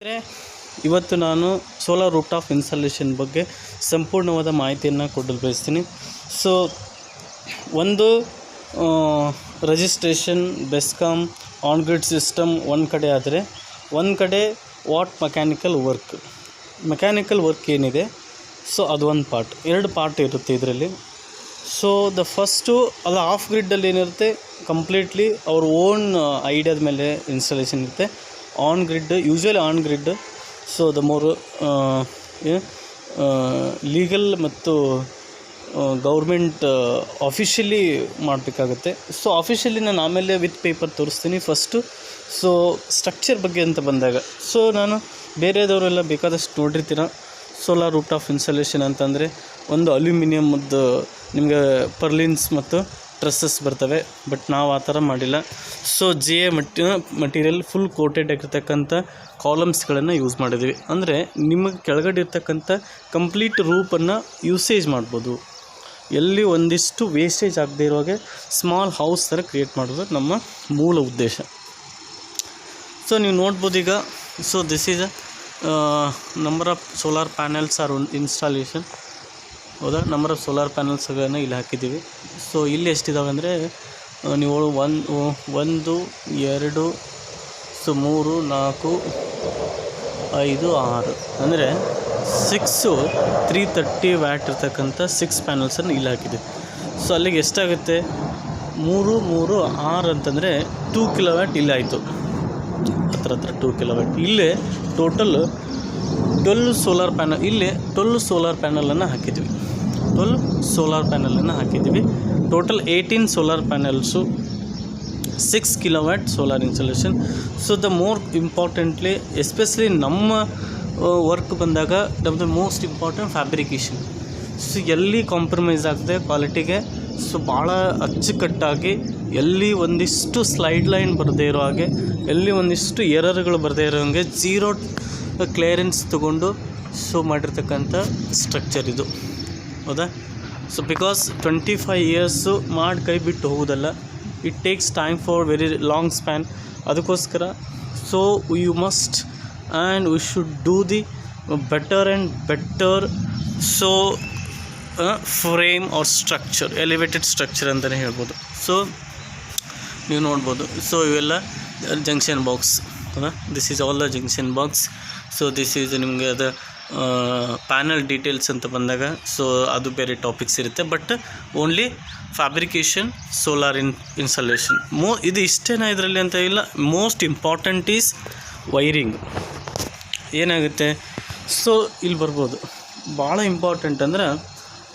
ಅಂದರೆ ಇವತ್ತು ನಾನು ಸೋಲಾರ್ ರೂಫ್ ಟಾಪ್ ಇನ್ಸ್ಟಾಲೇಷನ್ ಬಗ್ಗೆ ಸಂಪೂರ್ಣವಾದ ಮಾಹಿತಿಯನ್ನು ಕೊಡಲು ಬಯಸ್ತೀನಿ. ಸೊ ಒಂದು registration BESCOM on grid system ಒಂದು ಕಡೆ ಆದರೆ, ಒಂದು ಕಡೆ ವಾಟ್ ಮೆಕ್ಯಾನಿಕಲ್ ವರ್ಕ್ ಏನಿದೆ, ಸೊ ಅದು ಒಂದು ಪಾರ್ಟ್. ಎರಡು ಪಾರ್ಟ್ ಇರುತ್ತೆ ಇದರಲ್ಲಿ. ಸೊ ಫಸ್ಟು ಅದು ಆಫ್ ಗ್ರಿಡ್ಡಲ್ಲಿ ಏನಿರುತ್ತೆ, ಕಂಪ್ಲೀಟ್ಲಿ ಅವ್ರ ಓನ್ ಐಡಿಯಾದ ಮೇಲೆ ಇನ್ಸ್ಟಾಲೇಷನ್ ಇರುತ್ತೆ. On grid, usually on grid, so the more legal ಮತ್ತು ಗೌರ್ಮೆಂಟ್ ಆಫಿಷಿಯಲಿ ಮಾಡಬೇಕಾಗುತ್ತೆ. ಸೊ ಆಫಿಷಿಯಲಿ ನಾನು ಆಮೇಲೆ ವಿತ್ ಪೇಪರ್ ತೋರಿಸ್ತೀನಿ. ಫಸ್ಟು ಸೊ ಸ್ಟ್ರಕ್ಚರ್ ಬಗ್ಗೆ ಅಂತ ಬಂದಾಗ, ಸೊ ನಾನು ಬೇರೆದವರೆಲ್ಲ ಬೇಕಾದಷ್ಟು ನೋಡಿರ್ತೀರ. ಸೋಲಾರ್ ರೂಫ್ ಟಾಪ್ ಇನ್ಸ್ಟಾಲೇಷನ್ ಅಂತಂದರೆ ಒಂದು ಅಲ್ಯೂಮಿನಿಯಮ್ದು ನಿಮಗೆ ಪರ್ಲಿನ್ಸ್ ಮತ್ತು ಟ್ರಸ್ಸಸ್ ಬರ್ತವೆ, ಬಟ್ ನಾವು ಆ ಥರ ಮಾಡಿಲ್ಲ. ಸೊ ಮಟೀರಿಯಲ್ ಫುಲ್ ಕೋಟೆಡ್ ಆಗಿರ್ತಕ್ಕಂಥ ಕಾಲಮ್ಸ್ಗಳನ್ನು ಯೂಸ್ ಮಾಡಿದ್ವಿ. ಅಂದರೆ ನಿಮಗೆ ಕೆಳಗಡೆ ಇರ್ತಕ್ಕಂಥ ಕಂಪ್ಲೀಟ್ ರೂಪನ್ನು ಯೂಸೇಜ್ ಮಾಡ್ಬೋದು. ಎಲ್ಲಿ ಒಂದಿಷ್ಟು ವೇಸ್ಟೇಜ್ ಆಗದೆ ಇರುವಾಗೆ ಸ್ಮಾಲ್ ಹೌಸ್ ಥರ ಕ್ರಿಯೇಟ್ ಮಾಡೋದು ನಮ್ಮ ಮೂಲ ಉದ್ದೇಶ. ಸೊ ನೀವು ನೋಡ್ಬೋದು ಈಗ. So this is number of solar panels are installation. ಹೌದಾ, ನಂಬರ್ ಆಫ್ ಸೋಲಾರ್ ಪ್ಯಾನಲ್ಸ್ಗಳನ್ನು ಇಲ್ಲಿ ಹಾಕಿದ್ದೀವಿ. ಸೊ ಇಲ್ಲಿ ಎಷ್ಟಿದ್ದಾವೆ ಅಂದರೆ ನೀವು 1 2 ಸೊ 3 4 5 6 ಅಂದರೆ 330 ವ್ಯಾಟ್ ಇರ್ತಕ್ಕಂಥ 6 ಪ್ಯಾನಲ್ಸನ್ನು ಇಲ್ಲಿ ಹಾಕಿದ್ದೀವಿ. ಸೊ ಅಲ್ಲಿಗೆ ಎಷ್ಟಾಗುತ್ತೆ, 3 3 6 ಅಂತಂದರೆ 2 ಕಿಲೋವ್ಯಾಟ್ ಇಲ್ಲಿ ಆಯಿತು. ಹತ್ರ 2 ಕಿಲೋವ್ಯಾಟ್. ಇಲ್ಲೇ ಟೋಟಲ್ 12 ಸೋಲಾರ್ ಪ್ಯಾನಲ್, ಇಲ್ಲೇ 12 ಸೋಲಾರ್ ಪ್ಯಾನಲನ್ನು ಹಾಕಿದ್ವಿ. 12 ಸೋಲಾರ್ ಪ್ಯಾನಲನ್ನು ಹಾಕಿದ್ದೀವಿ. Total 18 solar panels, 6 kilowatt solar installation. So the more importantly, especially ನಮ್ಮ ವರ್ಕ್ ಬಂದಾಗ ನಮ್ಮದು ಮೋಸ್ಟ್ ಇಂಪಾರ್ಟೆಂಟ್ ಫ್ಯಾಬ್ರಿಕೇಷನ್. ಸೊ ಎಲ್ಲಿ ಕಾಂಪ್ರಮೈಸ್ ಆಗದೆ ಕ್ವಾಲಿಟಿಗೆ, ಸೊ ಭಾಳ ಅಚ್ಚುಕಟ್ಟಾಗಿ, ಎಲ್ಲಿ ಒಂದಿಷ್ಟು ಸ್ಲೈಡ್ ಲೈನ್ ಬರದೇ ಇರೋ ಹಾಗೆ, ಎಲ್ಲಿ ಒಂದಿಷ್ಟು ಎರರ್ಗಳು ಬರದೇ ಇರೋ ಹಾಗೆ ಝೀರೋ ಕ್ಲಿಯರೆನ್ಸ್ ತೊಗೊಂಡು ಸೊ ಮಾಡಿರ್ತಕ್ಕಂಥ ಸ್ಟ್ರಕ್ಚರ್ ಇದು. ಹೌದಾ. ಸೊ ಬಿಕಾಸ್ 25 ಇಯರ್ಸು ಮಾಡಿ ಕೈ ಬಿಟ್ಟು ಹೋಗೋದಲ್ಲ, it takes time for very long span. ಅದಕ್ಕೋಸ್ಕರ so you must and we should do the better and better so frame or structure, elevated structure ಅಂತಲೇ ಹೇಳ್ಬೋದು. ಸೊ ನೀವು ನೋಡ್ಬೋದು. ಸೊ ಇವೆಲ್ಲ ಜಂಕ್ಷನ್ ಬಾಕ್ಸ್. ಹೌದಾ, this is all the junction box. So this is ನಿಮಗೆ ಅದು panel details ಅಂತ ಬಂದಾಗ, ಸೊ ಅದು ಬೇರೆ ಟಾಪಿಕ್ಸ್ ಇರುತ್ತೆ. But only fabrication solar installation ಇದು ಇಷ್ಟೇನಾ ಇದರಲ್ಲಿ ಅಂತ ಇಲ್ಲ. Most important is wiring. ಏನಾಗುತ್ತೆ, ಸೊ ಇಲ್ಲಿ ಬರ್ಬೋದು, ಭಾಳ ಇಂಪಾರ್ಟೆಂಟ್ ಅಂದರೆ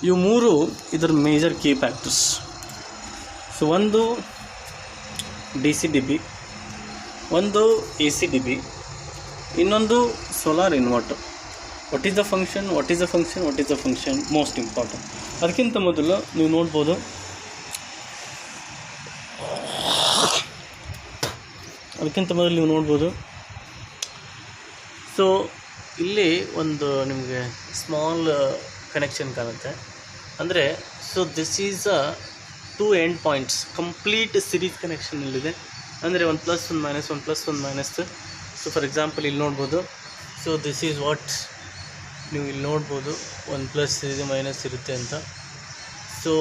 ಇವು ಮೂರು ಇದರ ಮೇಜರ್ ಕೀ ಫ್ಯಾಕ್ಟರ್ಸ್. ಸೊ ಒಂದು DC-DB, ಒಂದು AC-DB, ಇನ್ನೊಂದು solar inverter. What is the function most important. ಅದಕ್ಕಿಂತ ಮೊದಲು ನೀವು ನೋಡ್ಬೋದು, ಸೊ ಇಲ್ಲಿ ಒಂದು ನಿಮಗೆ ಸ್ಮಾಲ್ ಕನೆಕ್ಷನ್ ಕಾಣುತ್ತೆ. ಅಂದರೆ so this is 2 end points, complete series ಕನೆಕ್ಷನಲ್ಲಿದೆ. ಅಂದರೆ 1 + 1 - 1 + 1 - ಸೊ ಫಾರ್ ಎಕ್ಸಾಂಪಲ್ ಇಲ್ಲಿ ನೋಡ್ಬೋದು. ಸೊ ದಿಸ್ ಈಸ್ ವಾಟ್ ನೀವು ಇಲ್ಲಿ ನೋಡ್ಬೋದು, 1 ಪ್ಲಸ್ ಇದೆ, ಮೈನಸ್ ಇರುತ್ತೆ ಅಂತ. ಸೊ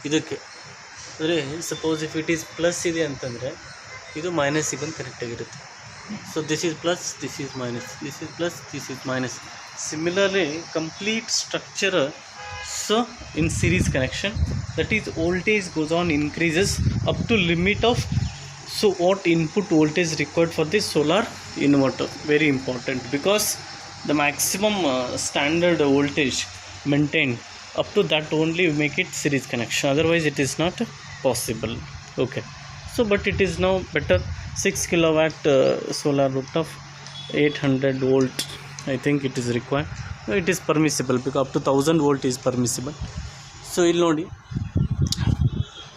ಇದಕ್ಕೆ ಅಂದರೆ suppose if it is plus ಇದೆ ಅಂತಂದರೆ ಇದು ಮೈನಸ್ ಬಂದು ಕರೆಕ್ಟಾಗಿರುತ್ತೆ. So this is plus, this is minus, this is plus, this is minus. Similarly complete structure so in series connection, that is voltage goes on increases up to limit of so what input voltage required for this solar inverter. Very important, because the maximum standard voltage maintained, up to that only you make it series connection, otherwise it is not possible. Okay, so but it is now better. 6 kilowatt solar rooftop, 800 volt I think it is required. It is permissible because up to 1000 volt is permissible. So ಇಲ್ಲಿ ನೋಡಿ,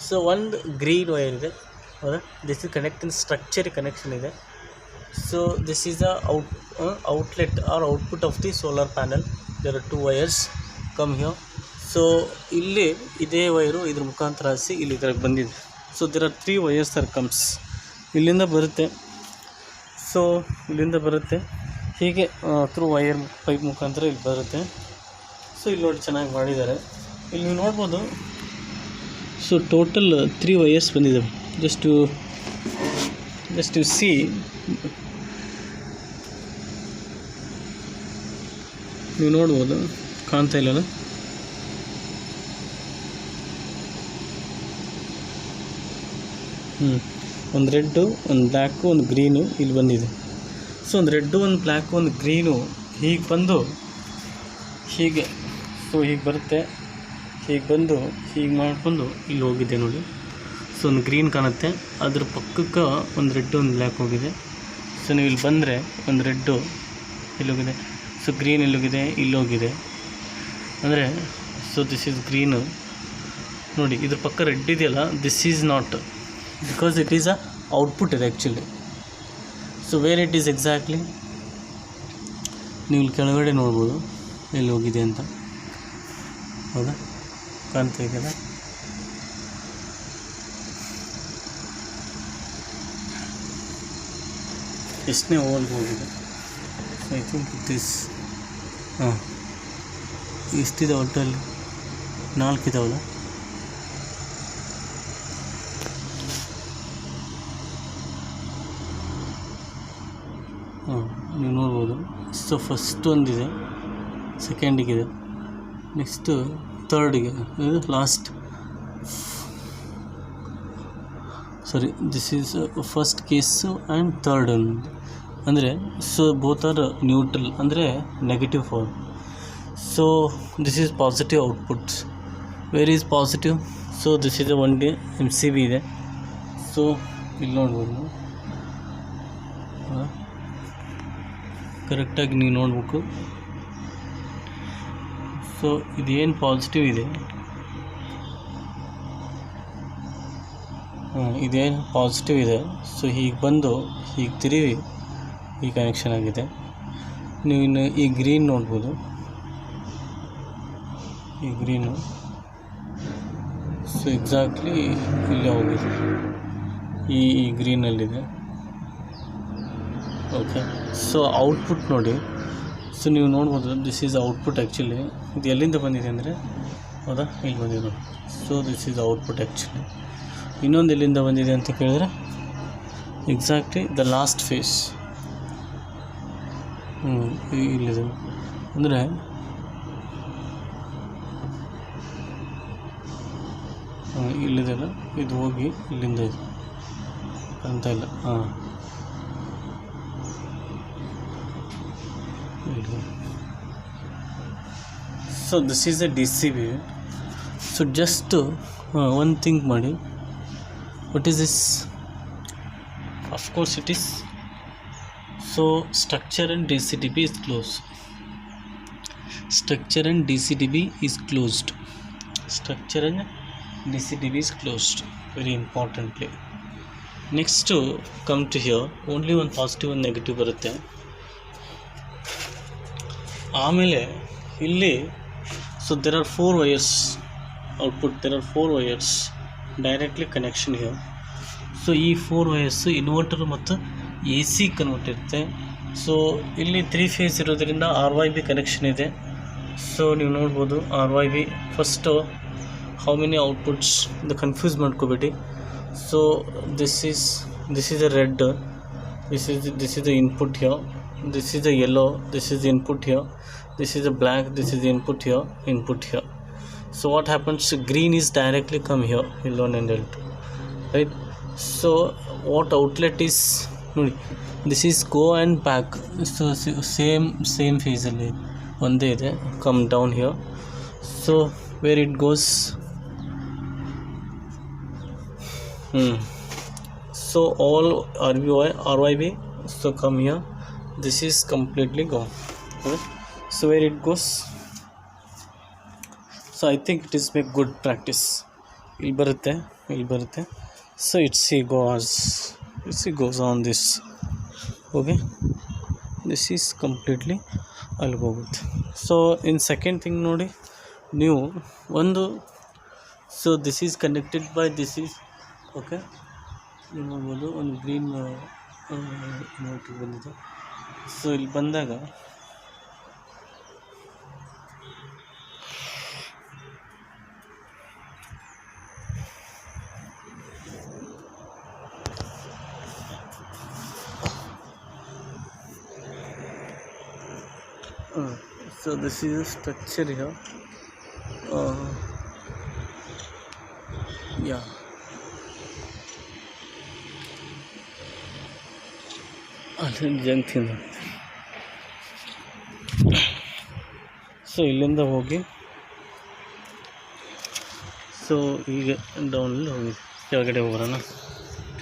so ಒಂದು green wire ಇದೆ. ಹೌದಾ, this is connecting structure connection ಇದೆ. So this is the outlet or output of the solar panel. There are 2 wires come here. So ಇಲ್ಲಿ ಇದೇ wire ಇದ್ರ ಮುಖಾಂತರ ಹಾಸಿ ಇಲ್ಲಿ ಇದಕ್ಕೆ ಬಂದಿದೆ. So there are 3 wires are comes, ಇಲ್ಲಿಂದ ಬರುತ್ತೆ. ಸೊ ಇಲ್ಲಿಂದ ಬರುತ್ತೆ ಹೀಗೆ ಥ್ರೂ ವೈರ್ ಪೈಪ್ ಮುಖಾಂತರ ಇಲ್ಲಿ ಬರುತ್ತೆ. ಸೊ ಇಲ್ಲಿ ನೋಡಿ ಚೆನ್ನಾಗಿ ಮಾಡಿದ್ದಾರೆ. ಇಲ್ಲಿ ನೀವು ನೋಡ್ಬೋದು. ಸೊ ಟೋಟಲ್ 3 ವೈರ್ಸ್ ಬಂದಿದ್ದಾವೆ. ಜಸ್ಟ್ ಯು ಸಿ, ನೀವು ನೋಡ್ಬೋದು, ಕಾಣ್ತಾ ಇಲ್ಲಲ್ಲ? ಒಂದು ರೆಡ್ಡು, ಒಂದು ಬ್ಲ್ಯಾಕು, ಒಂದು ಗ್ರೀನು ಇಲ್ಲಿ ಬಂದಿದೆ. ಸೊ ಒಂದು ರೆಡ್ಡು, ಒಂದು ಬ್ಲ್ಯಾಕು, ಒಂದು ಗ್ರೀನು ಹೀಗೆ ಬಂದು ಹೀಗೆ, ಸೊ ಹೀಗೆ ಬರುತ್ತೆ, ಹೀಗೆ ಬಂದು ಹೀಗೆ ಮಾಡ್ಕೊಂಡು ಇಲ್ಲಿ ಹೋಗಿದೆ ನೋಡಿ. ಸೊ ಒಂದು ಗ್ರೀನ್ ಕಾಣುತ್ತೆ, ಅದ್ರ ಪಕ್ಕಕ್ಕೆ ಒಂದು ರೆಡ್ಡು, ಒಂದು ಬ್ಲ್ಯಾಕ್ ಹೋಗಿದೆ. ಸೊ ನೀವು ಇಲ್ಲಿ ಬಂದರೆ ಒಂದು ರೆಡ್ಡು ಇಲ್ಲೋಗಿದೆ, ಸೊ ಗ್ರೀನ್ ಇಲ್ಲೋಗಿದೆ, ಇಲ್ಲೋಗಿದೆ. ಅಂದರೆ ಸೊ ದಿಸ್ ಈಸ್ ಗ್ರೀನು ನೋಡಿ. ಇದ್ರ ಪಕ್ಕ ರೆಡ್ ಇದೆಯಲ್ಲ, this is not, because it is a output ಇದೆ actually. So where it is exactly, ನೀವು ಇಲ್ಲಿ ಕೆಳಗಡೆ ನೋಡ್ಬೋದು ಎಲ್ಲಿ ಹೋಗಿದೆ ಅಂತ. ಹೌದಾ, ಕಾಣ್ತಾ ಇದೆಯಲ್ಲ? ಎಷ್ಟನೇ ಓಲ್ಗೆ ಹೋಗಿದೆ? ಐ ಥಿಂಕ್ ಇಟ್ ಈಸ್ ಎಷ್ಟಿದೆ ಒಟ್ಟಲ್ಲಿ? 4 ಇದಾವಲ್ಲ. ನೀವು ನೋಡ್ಬೋದು. ಸೊ ಫಸ್ಟ್ ಒಂದಿದೆ, ಸೆಕೆಂಡಿಗಿದೆ, ನೆಕ್ಸ್ಟು ಥರ್ಡಿಗೆ, last, sorry, this is first case and third ಒಂದು. ಅಂದರೆ ಸೊ ಬೋತ್ ಆರ್ ನ್ಯೂಟ್ರಲ್, ಅಂದರೆ negative form. So this is positive outputs. Where is positive? So this is 1D MCB ಇದೆ. ಸೊ ಇಲ್ಲಿ ನೋಡ್ಬೋದು, ಕರೆಕ್ಟಾಗಿ ನೀವು ನೋಡಬೇಕು. ಸೊ ಇದೇನು ಪಾಸಿಟಿವ್ ಇದೆ, ಇದೇನು ಪಾಸಿಟಿವ್ ಇದೆ, ಸೊ ಹೀಗೆ ಬಂದು ಹೀಗೆ ತಿರುವಿ ಈ ಕನೆಕ್ಷನ್ ಆಗಿದೆ. ನೀವು ಇನ್ನು ಈ ಗ್ರೀನ್ ನೋಡ್ಬೋದು, ಈ ಗ್ರೀನು ಸೊ ಎಕ್ಸಾಕ್ಟ್ಲಿ ಇಲ್ಲೇ ಹೋಗಿದೆ, ಈ ಗ್ರೀನಲ್ಲಿದೆ. ಓಕೆ, ಸೊ ಔಟ್ಪುಟ್ ನೋಡಿ. ಸೊ ನೀವು ನೋಡ್ಬೋದು, ದಿಸ್ ಈಸ್ ಔಟ್ಪುಟ್ ಆ್ಯಕ್ಚುಲಿ. ಇದು ಎಲ್ಲಿಂದ ಬಂದಿದೆ ಅಂದರೆ, ಹೌದಾ, ಇಲ್ಲಿ ಬಂದಿದೆ ನೋಡಿ. So this is output actually. ಇನ್ನೊಂದು ಎಲ್ಲಿಂದ ಬಂದಿದೆ ಅಂತ ಕೇಳಿದ್ರೆ, ಎಕ್ಸಾಕ್ಟ್ಲಿ ದ ಲಾಸ್ಟ್ ಫೇಸ್ ಇಲ್ಲಿದೆ. ಅಂದರೆ ಇಲ್ಲಿದೆಲ್ಲ, ಇದು ಹೋಗಿ ಇಲ್ಲಿಂದ ಇದೆ ಅಂತ ಇಲ್ಲ. So this is A DCB. So just ಒಂದು ಥಿಂಕ್ ಮಾಡಿ, what is this? Of course it is. So structure and DCDB is closed. Structure and DCDB is closed. Structure and DCDB is closed. Very importantly. Next to come to here, only one positive and negative ಬರುತ್ತೆ. ಆಮೇಲೆ ಇಲ್ಲಿ so there are 4 wires output. There are 4 wires directly connection here. So ಈ 4 wires inverter ಮತ್ತು AC convert ಇರುತ್ತೆ. So ಇಲ್ಲಿ 3 face ಇರೋದ್ರಿಂದ RYB connection ಇದೆ. So ನೀವು ನೋಡ್ಬೋದು RYB. First how many outputs ಇದು ಕನ್ಫ್ಯೂಸ್ ಮಾಡ್ಕೋಬೇಡಿ. So this is a red, this is the input here, this is the yellow, this is the input here, this is the black, this is the input here. So what happens, green is directly come here, L1 and L2, right? So what outlet is, this is go and back. So same phase alli onde ide, come down here. So where it goes, so all RYB, so come here, this is completely gone, right? So where it goes, so I think it is a good practice. ಇಲ್ಲಿ ಬರುತ್ತೆ. So it goes on this. Okay, this is completely ಅಲ್ಲಿ ಹೋಗುತ್ತೆ. So in second thing ನೋಡಿ ನೀವು ಒಂದು, so this is connected by this is, okay, ನೀವು ನೋಡ್ಬೋದು ಒಂದು ಗ್ರೀನ್ ಇನ್ವರ್ಟರ್ ಬಂದಿದೆ. ಸೊ ಇಲ್ಲಿ ಬಂದಾಗ so this is a structure here. Yeah, ಅಲ್ಲಿ ಜಂಕ್ ತಿಂದ. ಸೊ ಇಲ್ಲಿಂದ ಹೋಗಿ ಸೊ ಈಗ ಡೌನಲ್ಲಿ ಹೋಗಿ ಕೆಳಗಡೆ ಹೋಗೋಣ.